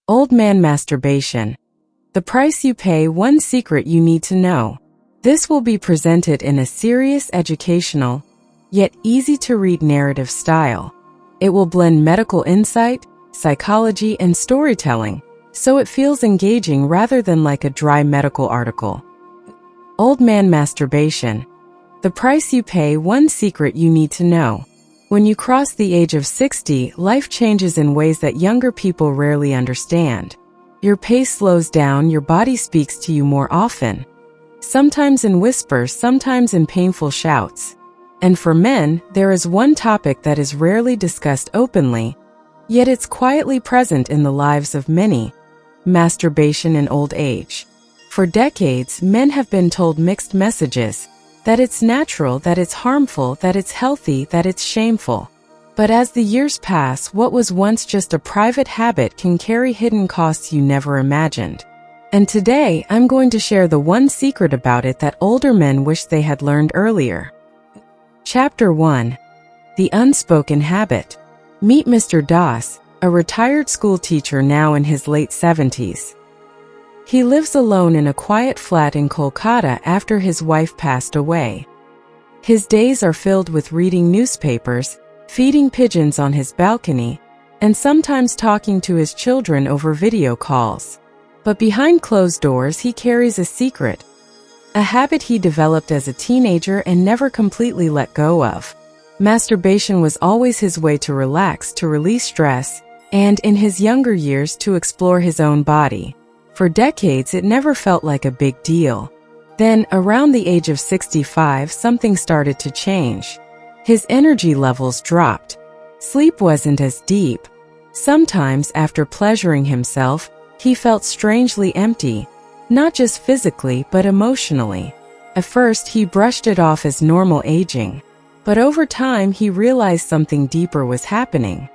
Old man masturbation. The price you pay, one secret you need to know. This will be presented in a serious, educational, yet easy-to-read narrative style. It will blend medical insight, psychology, and storytelling, so it feels engaging rather than like a dry medical article. Old man masturbation. The price you pay, one secret you need to know. When you cross the age of 60, life changes in ways that younger people rarely understand. Your pace slows down, your body speaks to you more often. Sometimes in whispers, sometimes in painful shouts. And for men, there is one topic that is rarely discussed openly, yet it's quietly present in the lives of many: masturbation in old age. For decades, men have been told mixed messages: that it's natural, that it's harmful, that it's healthy, that it's shameful. But as the years pass, what was once just a private habit can carry hidden costs you never imagined. And today, I'm going to share the one secret about it that older men wish they had learned earlier. Chapter 1. The Unspoken Habit. Meet Mr. Das, a retired school teacher now in his late 70s. He lives alone in a quiet flat in Kolkata after his wife passed away. His days are filled with reading newspapers, feeding pigeons on his balcony, and sometimes talking to his children over video calls. But behind closed doors, he carries a secret, a habit he developed as a teenager and never completely let go of. Masturbation was always his way to relax, to release stress, and in his younger years to explore his own body. For decades, it never felt like a big deal. Then, around the age of 65, something started to change. His energy levels dropped. Sleep wasn't as deep. Sometimes, after pleasuring himself, he felt strangely empty, not just physically but emotionally. At first, he brushed it off as normal aging, but over time he realized something deeper was happening.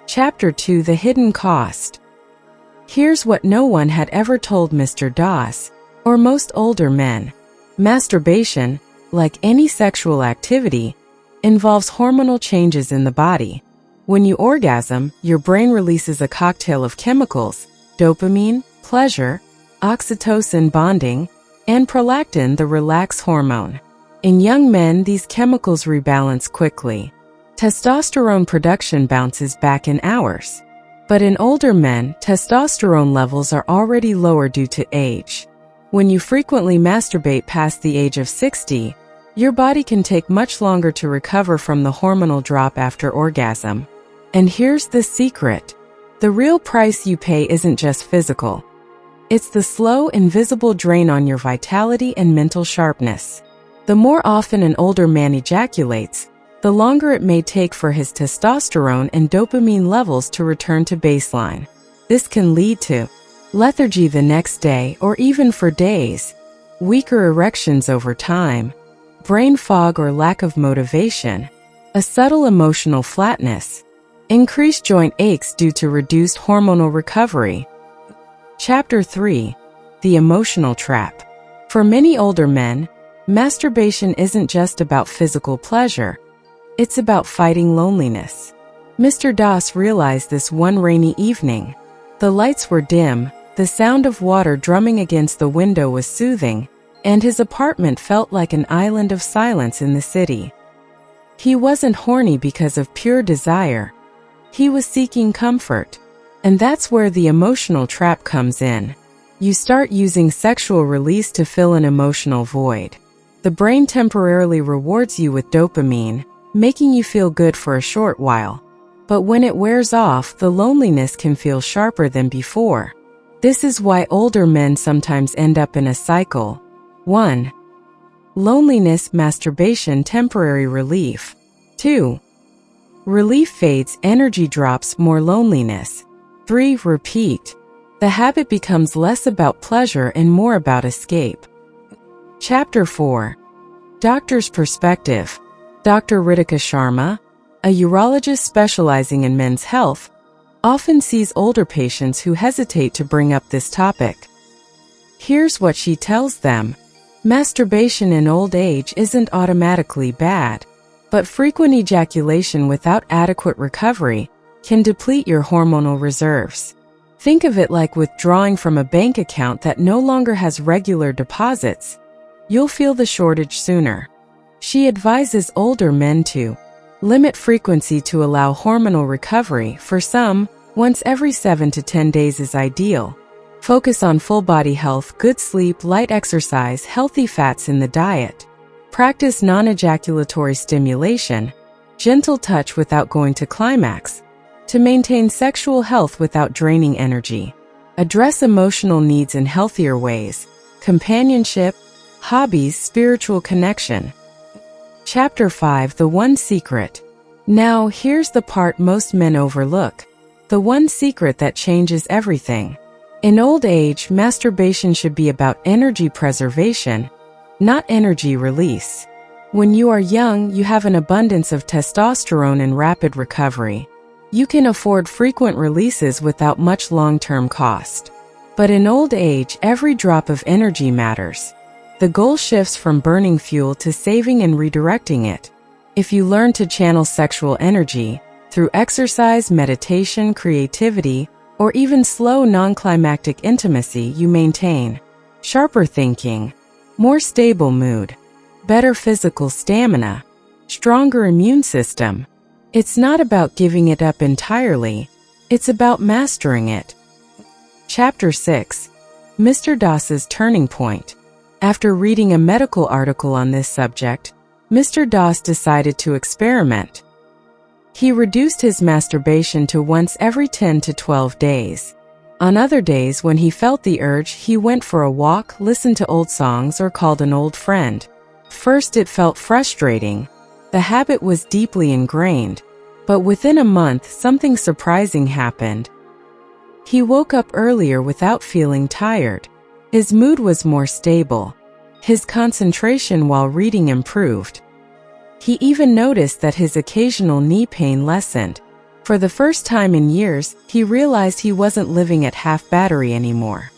Chapter 2. The Hidden Cost. Here's what no one had ever told Mr. Das, or most older men. Masturbation, like any sexual activity, involves hormonal changes in the body. When you orgasm, your brain releases a cocktail of chemicals: dopamine, pleasure, oxytocin bonding, and prolactin, the relax hormone. In young men, these chemicals rebalance quickly. Testosterone production bounces back in hours. But in older men, testosterone levels are already lower due to age. When you frequently masturbate past the age of 60, your body can take much longer to recover from the hormonal drop after orgasm. And here's the secret. The real price you pay isn't just physical. It's the slow, invisible drain on your vitality and mental sharpness. The more often an older man ejaculates, the longer it may take for his testosterone and dopamine levels to return to baseline. This can lead to lethargy the next day or even for days, weaker erections over time, brain fog or lack of motivation, a subtle emotional flatness, increased joint aches due to reduced hormonal recovery. Chapter 3. The Emotional Trap. For many older men, masturbation isn't just about physical pleasure. It's about fighting loneliness. Mr. Das realized this one rainy evening. The lights were dim, the sound of water drumming against the window was soothing, and his apartment felt like an island of silence in the city. He wasn't horny because of pure desire. He was seeking comfort. And that's where the emotional trap comes in. You start using sexual release to fill an emotional void. The brain temporarily rewards you with dopamine, making you feel good for a short while. But when it wears off, the loneliness can feel sharper than before. This is why older men sometimes end up in a cycle. 1. Loneliness, masturbation, temporary relief. 2. Relief fades, energy drops, more loneliness. 3. Repeat. The habit becomes less about pleasure and more about escape. Chapter 4. Doctor's Perspective. Dr. Ritika Sharma, a urologist specializing in men's health, often sees older patients who hesitate to bring up this topic. Here's what she tells them. Masturbation in old age isn't automatically bad, but frequent ejaculation without adequate recovery can deplete your hormonal reserves. Think of it like withdrawing from a bank account that no longer has regular deposits. You'll feel the shortage sooner. She advises older men to limit frequency to allow hormonal recovery. For some, once every 7 to 10 days is ideal. Focus on full body health, good sleep, light exercise, healthy fats in the diet. Practice non-ejaculatory stimulation, gentle touch without going to climax, to maintain sexual health without draining energy. Address emotional needs in healthier ways, companionship, hobbies, spiritual connection. Chapter 5: The One Secret. Now, here's the part most men overlook. The one secret that changes everything. In old age, masturbation should be about energy preservation, not energy release. When you are young, you have an abundance of testosterone and rapid recovery. You can afford frequent releases without much long-term cost. But in old age, every drop of energy matters. The goal shifts from burning fuel to saving and redirecting it. If you learn to channel sexual energy through exercise, meditation, creativity, or even slow non-climactic intimacy, you maintain sharper thinking, more stable mood, better physical stamina, stronger immune system. It's not about giving it up entirely, it's about mastering it. Chapter 6: Mr. Doss's Turning Point. After reading a medical article on this subject, Mr. Doss decided to experiment. He reduced his masturbation to once every 10 to 12 days. On other days when he felt the urge, he went for a walk, listened to old songs, or called an old friend. First, it felt frustrating. The habit was deeply ingrained. But within a month, something surprising happened. He woke up earlier without feeling tired. His mood was more stable. His concentration while reading improved. He even noticed that his occasional knee pain lessened. For the first time in years, he realized he wasn't living at half battery anymore.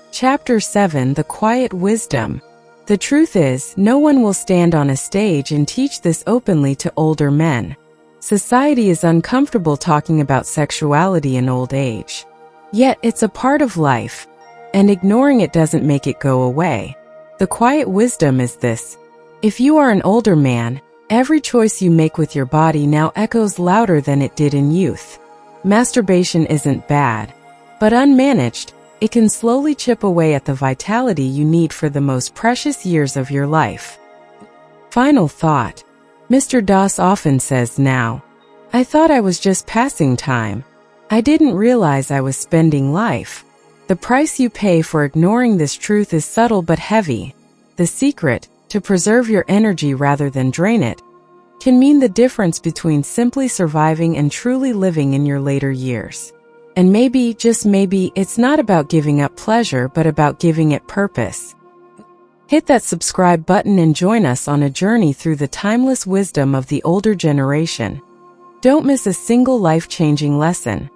Chapter 7: The Quiet Wisdom. The truth is, no one will stand on a stage and teach this openly to older men. Society is uncomfortable talking about sexuality in old age. Yet, it's a part of life, and ignoring it doesn't make it go away. The quiet wisdom is this: if you are an older man, every choice you make with your body now echoes louder than it did in youth. Masturbation isn't bad, but unmanaged, it can slowly chip away at the vitality you need for the most precious years of your life. Final thought. Mr. Doss often says now, "I thought I was just passing time. I didn't realize I was spending life." The price you pay for ignoring this truth is subtle but heavy. The secret, to preserve your energy rather than drain it, can mean the difference between simply surviving and truly living in your later years. And maybe, just maybe, it's not about giving up pleasure but about giving it purpose. Hit that subscribe button and join us on a journey through the timeless wisdom of the older generation. Don't miss a single life-changing lesson.